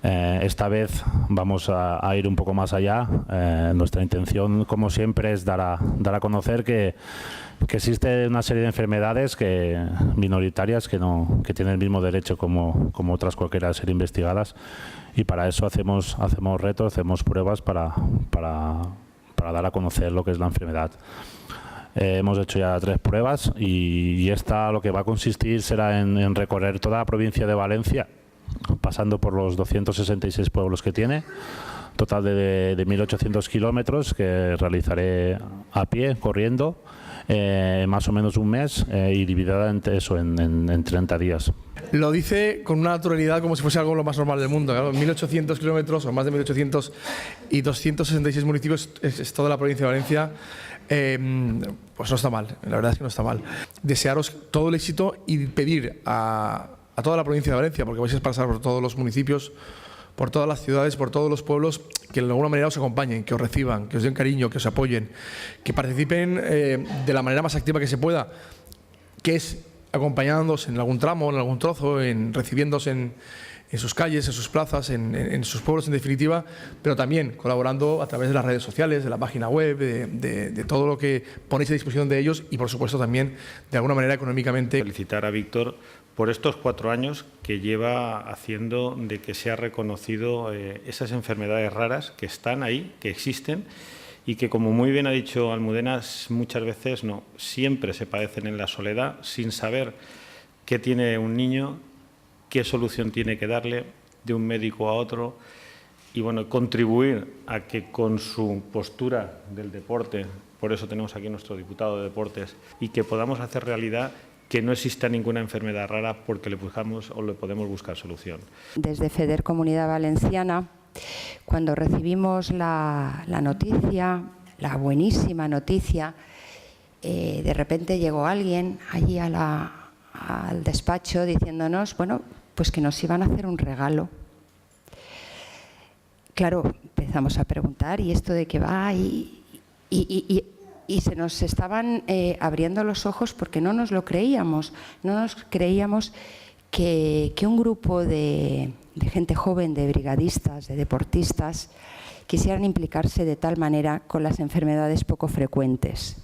Esta vez vamos a ir un poco más allá. Nuestra intención, como siempre, es dar a conocer que existe una serie de enfermedades minoritarias que tienen el mismo derecho como otras cualquiera a ser investigadas, y para eso hacemos retos, hacemos pruebas para dar a conocer lo que es la enfermedad. Hemos hecho ya 3 pruebas y esta lo que va a consistir será en recorrer toda la provincia de Valencia, pasando por los 266 pueblos que tiene, total de 1.800 kilómetros que realizaré a pie, corriendo, más o menos un mes, y dividida en 30 días. Lo dice con una naturalidad como si fuese algo lo más normal del mundo. Claro, 1.800 kilómetros o más de 1.800 y 266 municipios es toda la provincia de Valencia. Pues no está mal, la verdad es que no está mal. Desearos todo el éxito y pedir a toda la provincia de Valencia, porque vais a pasar por todos los municipios, por todas las ciudades, por todos los pueblos, que de alguna manera os acompañen, que os reciban, que os den cariño, que os apoyen, que participen de la manera más activa que se pueda, que es acompañándoos en algún tramo, en algún trozo, recibiéndoos en sus calles, en sus plazas, en sus pueblos en definitiva, pero también colaborando a través de las redes sociales, de la página web, de todo lo que ponéis a disposición de ellos, y por supuesto también de alguna manera económicamente. Felicitar a Víctor por estos 4 años que lleva haciendo de que se ha reconocido esas enfermedades raras que están ahí, que existen, y que, como muy bien ha dicho Almudena, muchas veces siempre se padecen en la soledad, sin saber qué tiene un niño, qué solución tiene que darle de un médico a otro, y bueno, contribuir a que con su postura del deporte, por eso tenemos aquí nuestro diputado de deportes, y que podamos hacer realidad que no exista ninguna enfermedad rara porque le buscamos o le podemos buscar solución. Desde FEDER Comunidad Valenciana, cuando recibimos la noticia, la buenísima noticia, de repente llegó alguien allí al despacho diciéndonos, bueno, pues que nos iban a hacer un regalo. Claro, empezamos a preguntar, ¿y esto de qué va? Y se nos estaban abriendo los ojos porque no nos lo creíamos. No nos creíamos que un grupo de gente joven, de brigadistas, de deportistas, quisieran implicarse de tal manera con las enfermedades poco frecuentes.